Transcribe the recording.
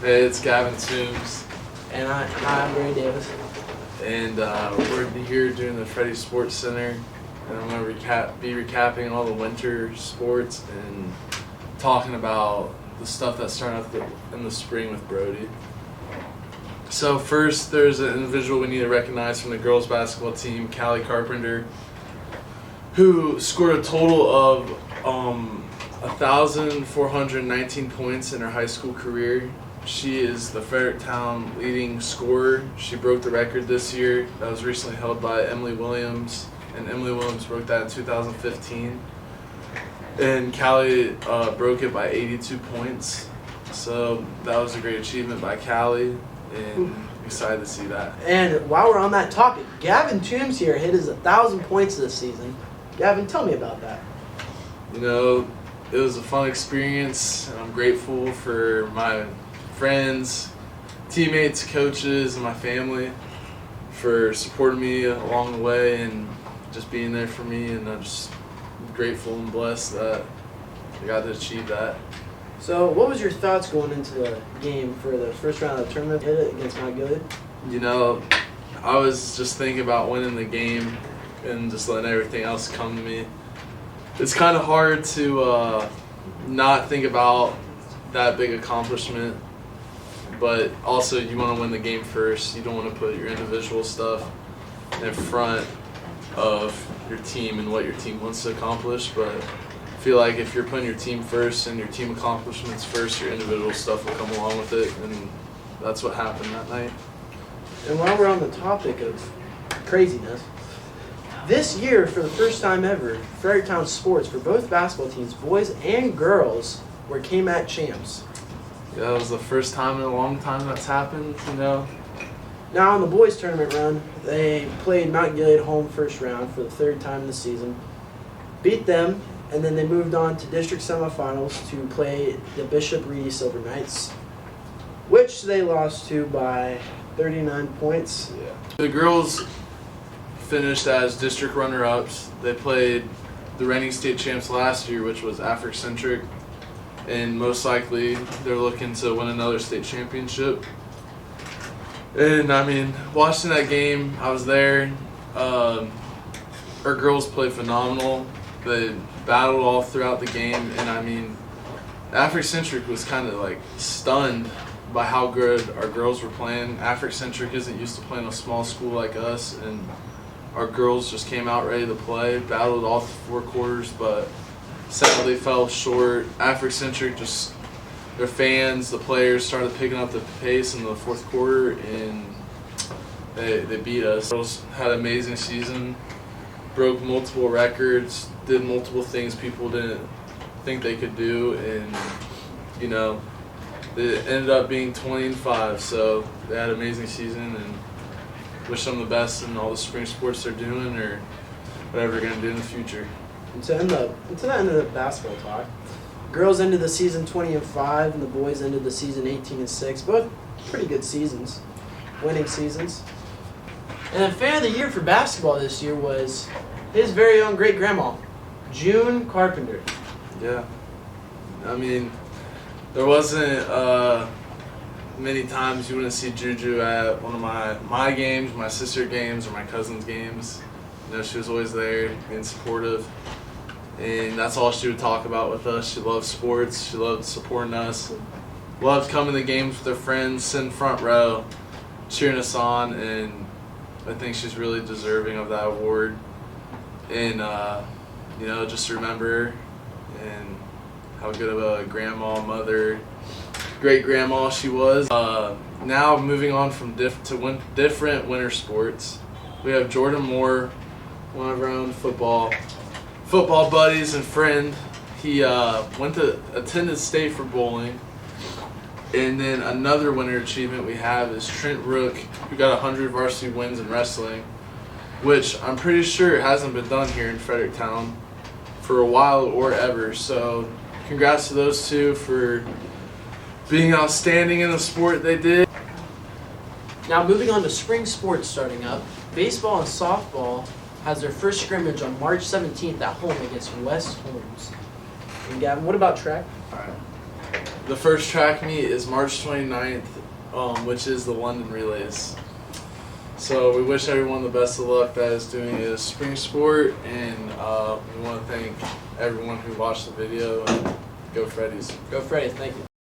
Hey, it's Gavin Toombs. And I'm Gary Davis. And we're here doing the Freddie Sports Center. And I'm going to be recapping all the winter sports and talking about the stuff that started out in the spring with Brody. So first, there's an individual we need to recognize from the girls basketball team, Callie Carpenter, who scored a total of 1,419 points in her high school career. She is the Fredericktown leading scorer. She broke the record this year that was recently held by Emily Williams, and Emily Williams broke that in 2015. And Callie broke it by 82 points. So that was a great achievement by Callie, and excited to see that. And while we're on that topic, Gavin Toombs here hit his 1,000 points this season. Gavin, tell me about that. You know, it was a fun experience, and I'm grateful for my friends, teammates, coaches, and my family for supporting me along the way and just being there for me. And I'm just grateful and blessed that I got to achieve that. So what was your thoughts going into the game for the first round of the tournament? Hit it against Mount Gilead? You know, I was just thinking about winning the game and just letting everything else come to me. It's kind of hard to not think about that big accomplishment, but also you want to win the game first. You don't want to put your individual stuff in front of your team and what your team wants to accomplish. But I feel like if you're putting your team first and your team accomplishments first, your individual stuff will come along with it, and that's what happened that night. And while we're on the topic of craziness, this year, for the first time ever, Fredericktown sports for both basketball teams, boys and girls, were KMAT champs. Yeah, it was the first time in a long time that's happened, you know. Now, in the boys' tournament run, they played Mount Gilead home first round for the third time in the season, beat them, and then they moved on to district semifinals to play the Bishop Reedy Silver Knights, which they lost to by 39 points. Yeah. The girls finished as district runner-ups. They played the reigning state champs last year, which was Afric-Centric, and most likely they're looking to win another state championship. And I mean, watching that game, I was there. Our girls played phenomenal. They battled all throughout the game, and I mean, Afric-Centric was kind of like stunned by how good our girls were playing. Afric-Centric isn't used to playing a small school like us, and our girls just came out ready to play, battled all 4 quarters, but sadly fell short. Afric-Centric, just their fans, the players started picking up the pace in the 4th quarter, and they beat us. Girls had an amazing season, broke multiple records, did multiple things people didn't think they could do, and you know, they ended up being 20-5. So they had an amazing season, and wish them the best in all the spring sports they're doing or whatever they're going to do in the future. And to end the end of the basketball talk, girls ended the season 20-5, and the boys ended the season 18-6. Both pretty good seasons, winning seasons. And the fan of the year for basketball this year was his very own great grandma, June Carpenter. Yeah, I mean, there wasn't many times you wouldn't see Juju at one of my games, my sister games, or my cousin's games. You know, she was always there, being supportive, and that's all she would talk about with us. She loved sports. She loved supporting us. Loved coming to games with her friends, sitting front row, cheering us on, and I think she's really deserving of that award. And you know, just remember her and how good of a grandma, mother, great grandma she was. Now moving on from different winter sports, we have Jordan Moore, one of our own football buddies and friend. He attended state for bowling. And then another winter achievement we have is Trent Rook, who got 100 varsity wins in wrestling, which I'm pretty sure hasn't been done here in Fredericktown for a while or ever. So congrats to those two for being outstanding in the sport they did. Now moving on to spring sports starting up, baseball and softball has their first scrimmage on March 17th at home against West Holmes. And Gavin, what about track? All right. the first track meet is March 29th, which is the London Relays. So we wish everyone the best of luck that is doing a spring sport, and we want to thank everyone who watched the video, and go Freddies. Go Freddy, thank you.